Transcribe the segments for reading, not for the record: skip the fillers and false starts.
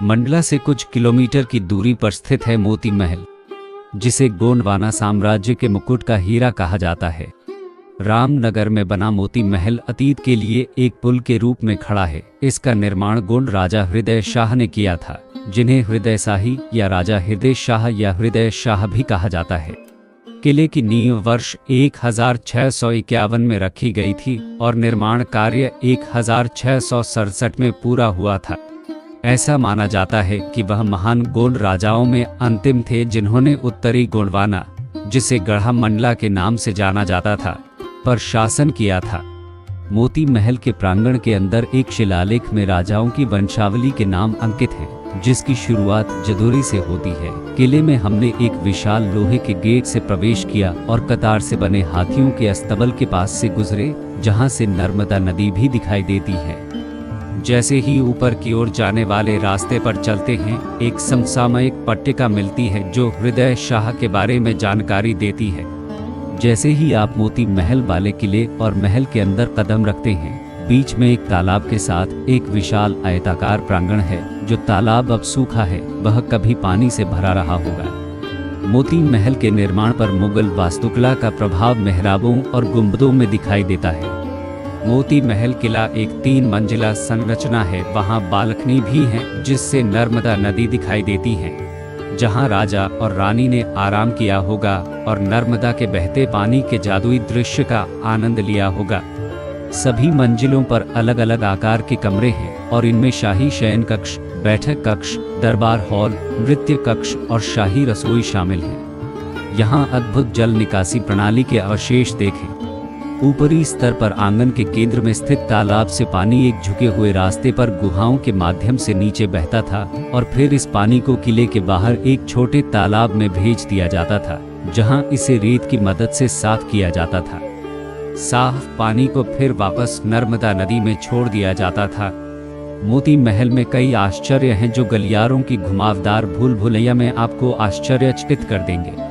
मंडला से कुछ किलोमीटर की दूरी पर स्थित है मोती महल, जिसे गोंडवाना साम्राज्य के मुकुट का हीरा कहा जाता है। रामनगर में बना मोती महल अतीत के लिए एक पुल के रूप में खड़ा है। इसका निर्माण गोंड राजा हृदय शाह ने किया था, जिन्हें हृदय शाही या राजा हृदय शाह या हृदय शाह भी कहा जाता है। किले की नींव वर्ष 1651 में रखी गई थी और निर्माण कार्य 1667 में पूरा हुआ था। ऐसा माना जाता है कि वह महान गोंड राजाओं में अंतिम थे जिन्होंने उत्तरी गोंडवाना, जिसे गढ़ा मंडला के नाम से जाना जाता था, पर शासन किया था। मोती महल के प्रांगण के अंदर एक शिलालेख में राजाओं की वंशावली के नाम अंकित हैं, जिसकी शुरुआत जदोरी से होती है। किले में हमने एक विशाल लोहे के गेट से प्रवेश किया और कतार से बने हाथियों के अस्तबल के पास से गुजरे, जहां से नर्मदा नदी भी दिखाई देती है। जैसे ही ऊपर की ओर जाने वाले रास्ते पर चलते हैं, एक समसामयिक पट्टिका मिलती है जो हृदय शाह के बारे में जानकारी देती है। जैसे ही आप मोती महल वाले किले और महल के अंदर कदम रखते हैं, बीच में एक तालाब के साथ एक विशाल आयताकार प्रांगण है। जो तालाब अब सूखा है, वह कभी पानी से भरा रहा होगा। मोती महल के निर्माण पर मुगल वास्तुकला का प्रभाव मेहराबों और गुंबदों में दिखाई देता है। मोती महल किला एक 3 मंजिला संरचना है। वहां बालकनी भी है, जिससे नर्मदा नदी दिखाई देती है, जहां राजा और रानी ने आराम किया होगा और नर्मदा के बहते पानी के जादुई दृश्य का आनंद लिया होगा। सभी मंजिलों पर अलग अलग आकार के कमरे हैं और इनमें शाही शयन कक्ष, बैठक कक्ष, दरबार हॉल, नृत्य कक्ष और शाही रसोई शामिल हैं। यहाँ अद्भुत जल निकासी प्रणाली के अवशेष देखें। ऊपरी स्तर पर आंगन के केंद्र में स्थित तालाब से पानी एक झुके हुए रास्ते पर गुहाओं के माध्यम से नीचे बहता था और फिर इस पानी को किले के बाहर एक छोटे तालाब में भेज दिया जाता था, जहां इसे रेत की मदद से साफ किया जाता था। साफ पानी को फिर वापस नर्मदा नदी में छोड़ दिया जाता था। मोती महल में कई आश्चर्य हैं जो गलियारों की घुमावदार भूल भुलैया में आपको आश्चर्यचकित कर देंगे।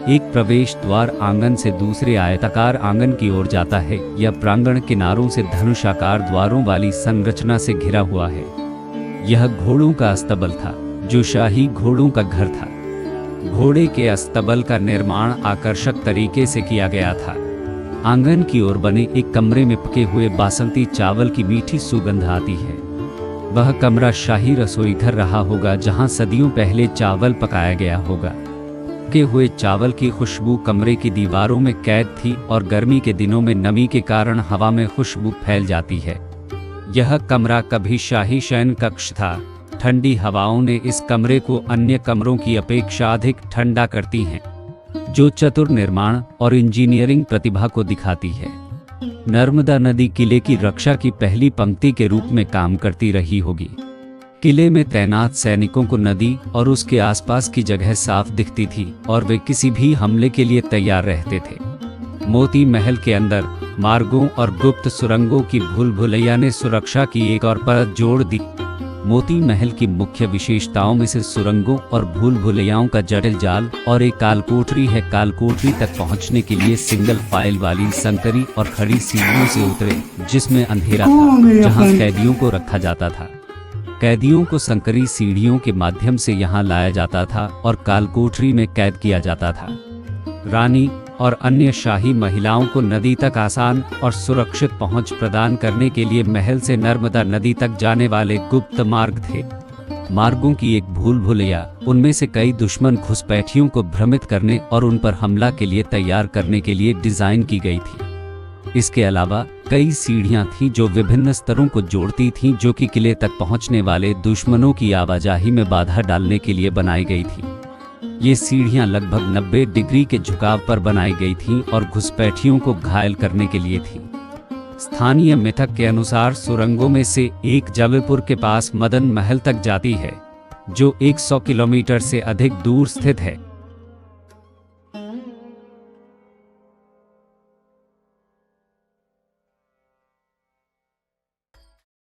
एक प्रवेश द्वार आंगन से दूसरे आयताकार आंगन की ओर जाता है। यह प्रांगण किनारों से धनुषाकार द्वारों वाली संरचना से घिरा हुआ है। यह घोड़ों का अस्तबल था, जो शाही घोड़ों का घर था। घोड़े के अस्तबल का निर्माण आकर्षक तरीके से किया गया था। आंगन की ओर बने एक कमरे में पके हुए बासमती चावल की मीठी सुगंध आती है। वह कमरा शाही रसोई घर रहा होगा, जहां सदियों पहले चावल पकाया गया होगा। पके हुए चावल की खुशबू कमरे की दीवारों में कैद थी और गर्मी के दिनों में नमी के कारण हवा में खुशबू फैल जाती है। यह कमरा कभी शाही शयन कक्ष था। ठंडी हवाओं ने इस कमरे को अन्य कमरों की अपेक्षा अधिक ठंडा करती हैं, जो चतुर निर्माण और इंजीनियरिंग प्रतिभा को दिखाती है। नर्मदा नदी किले की रक्षा की पहली पंक्ति के रूप में काम करती रही होगी। किले में तैनात सैनिकों को नदी और उसके आसपास की जगह साफ दिखती थी और वे किसी भी हमले के लिए तैयार रहते थे। मोती महल के अंदर मार्गों और गुप्त सुरंगों की भूल भुलैया ने सुरक्षा की एक और परत जोड़ दी। मोती महल की मुख्य विशेषताओं में से सुरंगों और भूल भुलैयाओं का जटिल जाल और एक कालकोठरी है। कालकोठरी तक पहुंचने के लिए सिंगल फाइल वाली संकरी और खड़ी सीढ़ियों से उतरे, जिसमें अंधेरा था, जहां कैदियों को रखा जाता था। कैदियों को संकरी सीढ़ियों के माध्यम से यहाँ लाया जाता था और कालकोठरी में कैद किया जाता था। रानी और अन्य शाही महिलाओं को नदी तक आसान और सुरक्षित पहुंच प्रदान करने के लिए महल से नर्मदा नदी तक जाने वाले गुप्त मार्ग थे। मार्गों की एक भूल भुलैया उनमें से कई दुश्मन घुसपैठियों को भ्रमित करने और उन पर हमला के लिए तैयार करने के लिए डिजाइन की गई थी। इसके अलावा कई सीढ़ियां थीं जो विभिन्न स्तरों को जोड़ती थीं, जो कि किले तक पहुंचने वाले दुश्मनों की आवाजाही में बाधा डालने के लिए बनाई गई थी। ये सीढ़ियां लगभग 90 डिग्री के झुकाव पर बनाई गई थीं और घुसपैठियों को घायल करने के लिए थी। स्थानीय मिथक के अनुसार सुरंगों में से एक जबलपुर के पास मदन महल तक जाती है, जो 100 किलोमीटर से अधिक दूर स्थित है।